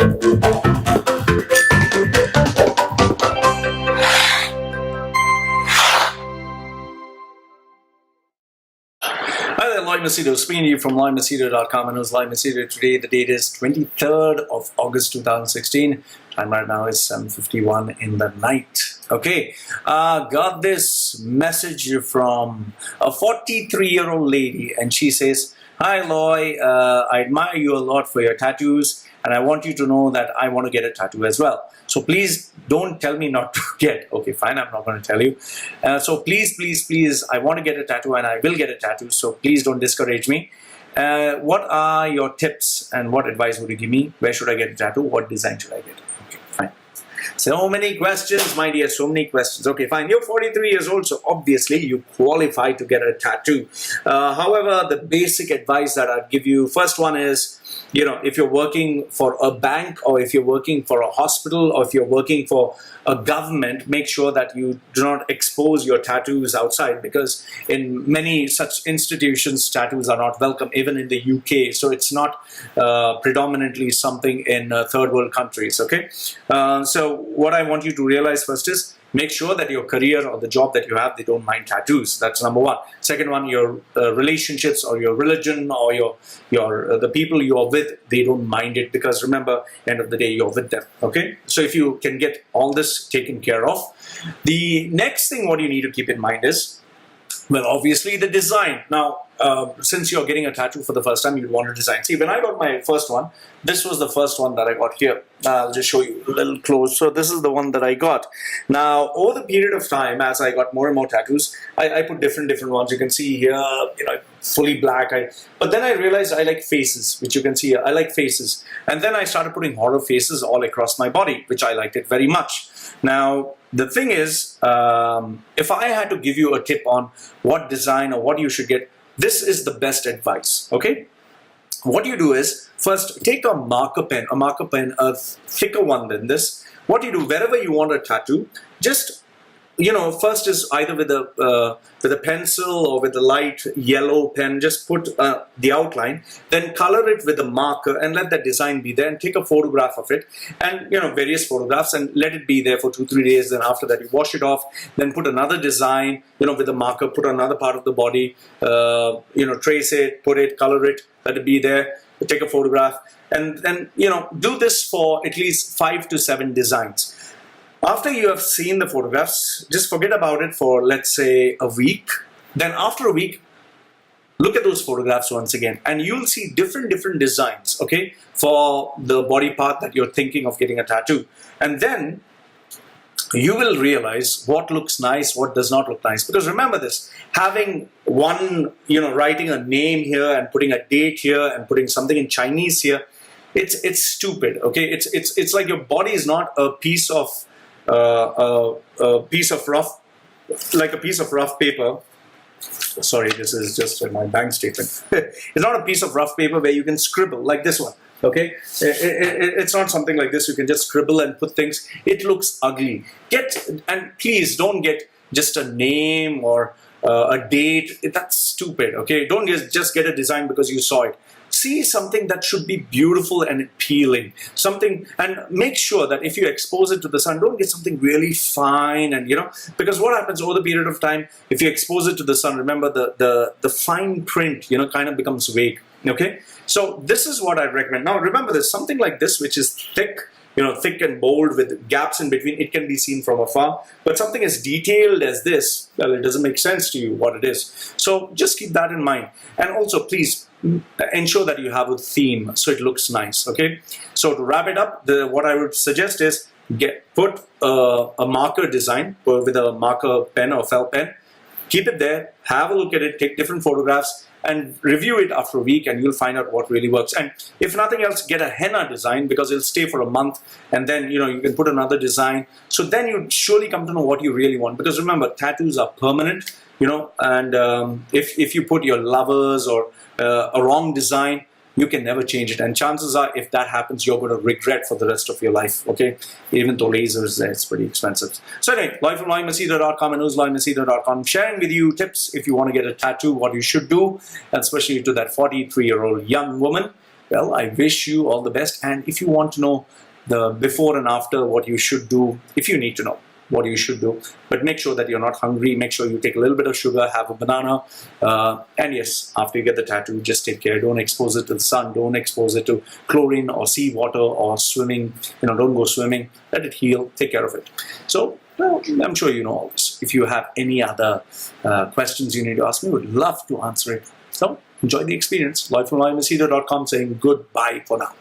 Hi there, Loy Machedo, speaking to you from LoyMachedo.com. And who's Loy Machedo today? The date is 23rd of August 2016, and right now it's 7:51 in the night. Okay, got this message from a 43-year-old lady, and she says, "Hi Loy, I admire you a lot for your tattoos, and I want you to know that I want to get a tattoo as well. So please don't tell me not to get." Okay, fine, I'm not going to tell you. So please, I want to get a tattoo and I will get a tattoo. So please don't discourage me. What are your tips and what advice would you give me? Where should I get a tattoo? What design should I get? Okay, fine. So many questions, my dear, so many questions. Okay, fine. You're 43 years old, so obviously you qualify to get a tattoo. However, the basic advice that I'd give you, first one is, you know, if you're working for a bank or if you're working for a hospital or if you're working for a government, make sure that you do not expose your tattoos outside, because in many such institutions, tattoos are not welcome, even in the UK. So it's not predominantly something in third world countries, okay? So what I want you to realize first is, make sure that your career or the job that you have, they don't mind tattoos. That's number one. Second one, your relationships or your religion or the people you are with, they don't mind it, because remember, end of the day, you're with them. Okay? So if you can get all this taken care of, the next thing what you need to keep in mind is, well, obviously the design. Now, since you're getting a tattoo for the first time, you want to design. See, when I got my first one, this was the first one that I got here. I'll just show you a little close. So this is the one that I got. Now, over the period of time, as I got more and more tattoos, I put different ones. You can see here, you know, fully black. But then I realized I like faces, which you can see here. I like faces. And then I started putting horror faces all across my body, which I liked it very much. Now, the thing is, if I had to give you a tip on what design or what you should get, this is the best advice, okay? What you do is, first take a marker pen, a thicker one than this. What you do, wherever you want a tattoo, just, you know, first is either with a pencil or with a light yellow pen, just put the outline, then color it with a marker and let that design be there, and take a photograph of it, and, you know, various photographs, and let it be there for 2-3 days. Then after that, you wash it off, then put another design, you know, with a marker, put another part of the body, you know, trace it, put it, color it, let it be there, take a photograph, and then, you know, do this for at least 5 to 7 designs. After you have seen the photographs, just forget about it for, let's say, a week. Then after a week, look at those photographs once again, and you'll see different designs, okay, for the body part that you're thinking of getting a tattoo. And then you will realize what looks nice, what does not look nice. Because remember this, having one, you know, writing a name here and putting a date here and putting something in Chinese here, it's stupid, okay? It's like your body is not a piece of rough paper. Sorry, this is just my bank statement. It's not a piece of rough paper where you can scribble like this one. Okay, it's not something like this. You can just scribble and put things. It looks ugly. And please don't get just a name or a date. That's stupid. Okay, don't just get a design because you saw it. See something that should be beautiful and appealing. Something, and make sure that if you expose it to the sun, don't get something really fine, and, you know, because what happens over the period of time, if you expose it to the sun, remember the fine print, you know, kind of becomes vague. Okay, so this is what I recommend. Now remember, there's something like this which is thick, you know, thick and bold with gaps in between. It can be seen from afar, but something as detailed as this, well, it doesn't make sense to you what it is. So just keep that in mind, and also please ensure that you have a theme so it looks nice. Okay, so to wrap it up, what I would suggest is put a marker design with a marker pen or felt pen, keep it there, have a look at it, take different photographs, and review it after a week, and you'll find out what really works. And if nothing else, get a henna design, because it'll stay for a month, and then, you know, you can put another design. So then you surely come to know what you really want, because remember, tattoos are permanent, you know, and if you put your lovers or a wrong design, you can never change it, and chances are, if that happens, you're going to regret for the rest of your life. Okay, even though lasers there, it's pretty expensive. So anyway, Loy from LoyMachedo.com and LoyMachedo.com, sharing with you tips if you want to get a tattoo, what you should do, and especially to that 43-year-old young woman. well, I wish you all the best. And if you want to know the before and after, what you should do, if you need to know what you should do, but make sure that you're not hungry. Make sure you take a little bit of sugar, have a banana, and yes, after you get the tattoo, just take care. Don't expose it to the sun. Don't expose it to chlorine or seawater or swimming. Don't go swimming. Let it heal. Take care of it. So, well, I'm sure you know all this. If you have any other questions you need to ask me, would love to answer it. So, enjoy the experience. Loy from LoyMachedo.com saying goodbye for now.